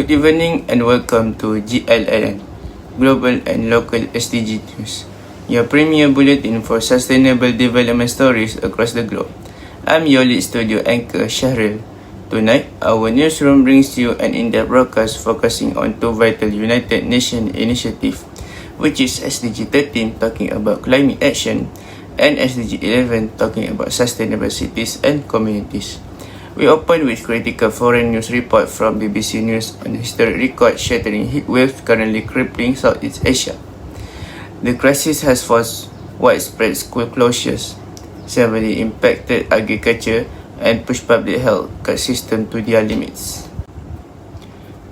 Good evening and welcome to GLLN, Global and Local SDG News, your premier bulletin for sustainable development stories across the globe. I'm your lead studio anchor, Shahril. Tonight, our newsroom brings you an in-depth broadcast focusing on two vital United Nations initiatives, which is SDG 13 talking about climate action and SDG 11 talking about sustainable cities and communities. We open with critical foreign news report from BBC News on historic record shattering heat waves currently crippling Southeast Asia. The crisis has forced widespread school closures, severely impacted agriculture, and pushed public health system to their limits.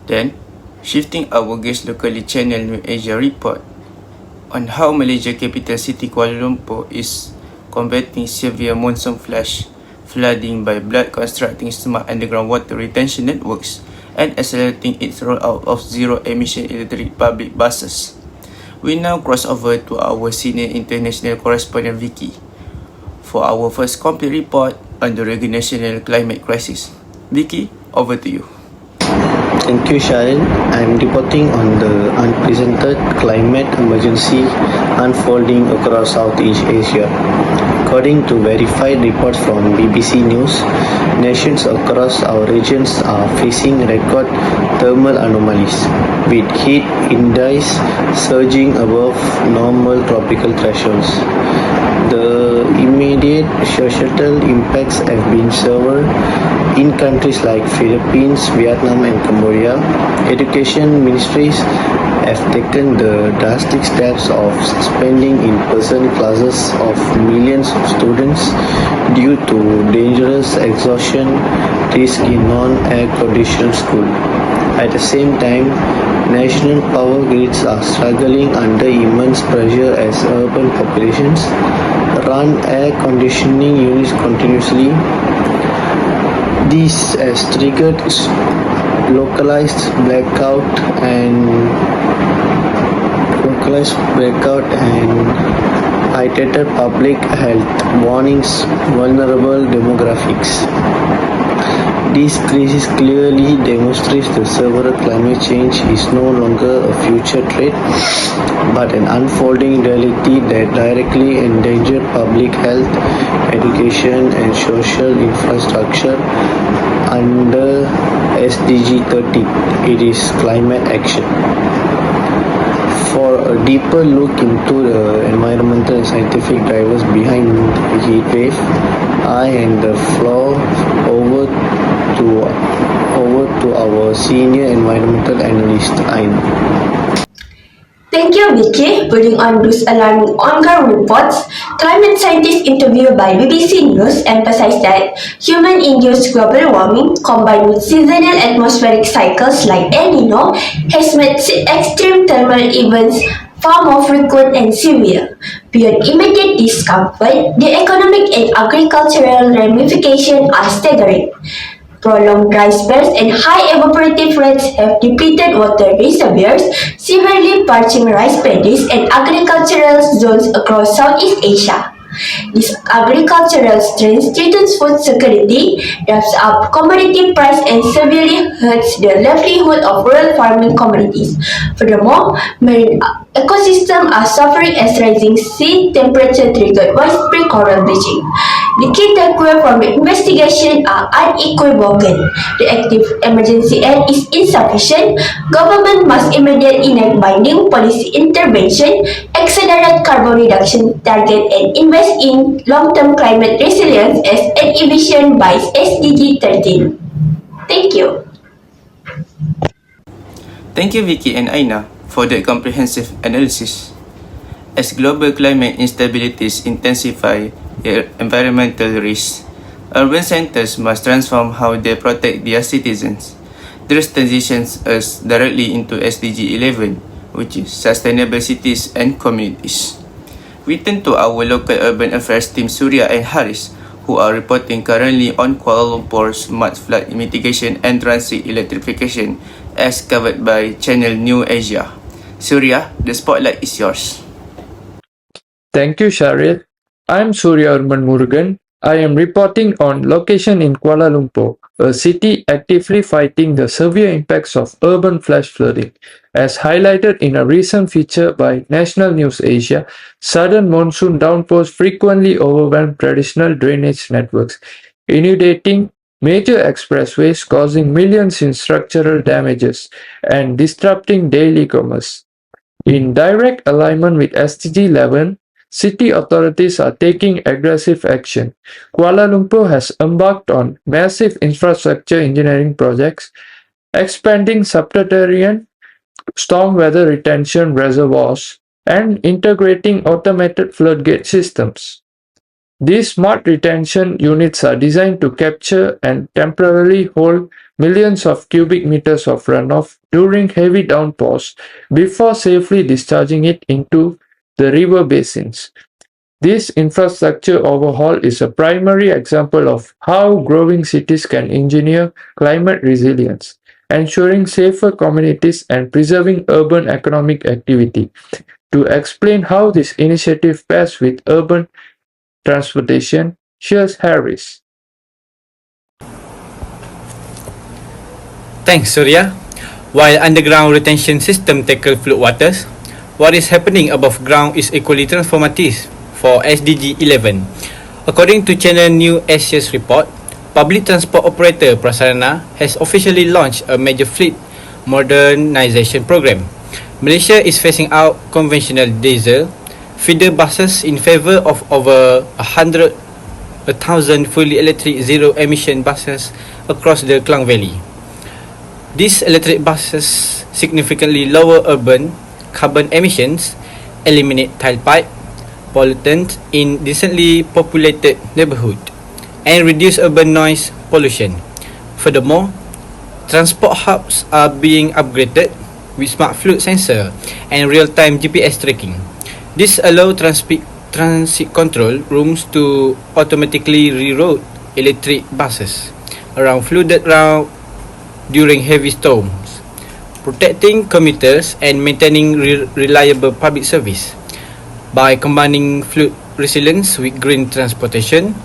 Then, shifting our gaze locally channel New Asia report on how Malaysia capital city Kuala Lumpur is combating severe monsoon flash, flooding by blood, constructing smart underground water retention networks, and accelerating its rollout of zero-emission electric public buses. We now cross over to our senior international correspondent Vicky for our first complete report on the regional climate crisis. Vicky, over to you. Thank you, Shahril. I am reporting on the unprecedented climate emergency unfolding across Southeast Asia. According to verified reports from BBC News, nations across our regions are facing record thermal anomalies, with heat index surging above normal tropical thresholds. The immediate societal impacts have been severe in countries like Philippines, Vietnam and Cambodia. Education ministries have taken the drastic steps of suspending in-person classes of millions of students due to dangerous exhaustion risk in non-air conditioned school. At the same time, national power grids are struggling under immense pressure as urban populations run air conditioning units continuously. This has triggered localized blackout and heightened public health warnings, vulnerable demographics. This crisis clearly demonstrates that severe climate change is no longer a future threat, but an unfolding reality that directly endangers public health, education, and social infrastructure. Under SDG 30, it is climate action. For a deeper look into the environmental and scientific drivers behind the heat wave, I hand the floor over to our senior environmental analyst, Aina. Thank you, Vicky. Building on those alarming on-ground reports, climate scientists interviewed by BBC News emphasized that human-induced global warming combined with seasonal atmospheric cycles like El Nino has made extreme thermal events far more frequent and severe. Beyond immediate discomfort, the economic and agricultural ramifications are staggering. Prolonged dry spells and high evaporative rates have depleted water reservoirs, severely parching rice paddies and agricultural zones across Southeast Asia. This agricultural strain threatens food security, drives up commodity price and severely hurts the livelihood of rural farming communities. Furthermore, marine ecosystems are suffering as rising sea temperature triggered widespread coral bleaching. The key takeaway from the investigation are unequivocal. The active emergency aid is insufficient. Government must immediately enact binding policy intervention, accelerate carbon reduction target, and invest in long-term climate resilience as envisioned by SDG 13. Thank you. Thank you, Vicky and Aina, for that comprehensive analysis. As global climate instabilities intensify environmental risks, urban centers must transform how they protect their citizens. This transitions us directly into SDG 11, which is Sustainable Cities and Communities. We turn to our local urban affairs team Surya and Haris, who are reporting currently on Kuala Lumpur's smart flood mitigation and transit electrification as covered by Channel New Asia. Surya, the spotlight is yours. Thank you, Shahril. I'm Surya Urban Murugan. I am reporting on location in Kuala Lumpur a city actively fighting the severe impacts of urban flash flooding. As highlighted in a recent feature by National News Asia, sudden monsoon downpours frequently overwhelm traditional drainage networks, inundating major expressways, causing millions in structural damages and disrupting daily commerce. In direct alignment with SDG 11, city authorities are taking aggressive action. Kuala Lumpur has embarked on massive infrastructure engineering projects, expanding subterranean storm weather retention reservoirs, and integrating automated floodgate systems. These smart retention units are designed to capture and temporarily hold millions of cubic meters of runoff during heavy downpours before safely discharging it into the river basins. This infrastructure overhaul is a primary example of how growing cities can engineer climate resilience, ensuring safer communities and preserving urban economic activity. To explain how this initiative pairs with urban transportation, here's Harris. Thanks, Surya. While underground retention system tackle floodwaters, what is happening above ground is equally transformative for SDG 11. According to Channel New Asia's report, public transport operator Prasarana has officially launched a major fleet modernization program. Malaysia is phasing out conventional diesel feeder buses in favor of over 1,000 fully electric zero-emission buses across the Klang Valley. These electric buses significantly lower urban carbon emissions, eliminate tailpipe pollutants in densely populated neighborhoods, and reduce urban noise pollution. Furthermore, transport hubs are being upgraded with smart flood sensor and real-time GPS tracking. This allows transit control rooms to automatically reroute electric buses around flooded routes during heavy storms, protecting commuters and maintaining reliable public service. By combining flood resilience with green transportation,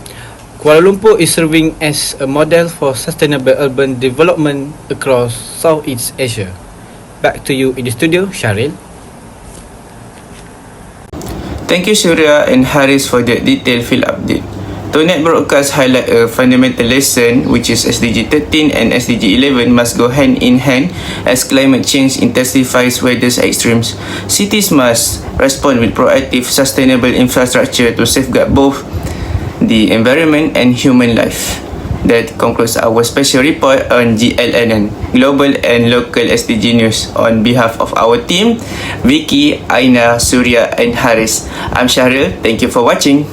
Kuala Lumpur is serving as a model for sustainable urban development across Southeast Asia. Back to you in the studio, Sharil. Thank you Surya and Haris for that detailed field update. Tonight broadcast highlight a fundamental lesson which is SDG 13 and SDG 11 must go hand in hand as climate change intensifies weather extremes. Cities must respond with proactive, sustainable infrastructure to safeguard both the environment and human life. That concludes our special report on GLNN, Global and Local SDG News. On behalf of our team, Vicky, Aina, Surya and Haris, I'm Shahril. Thank you for watching.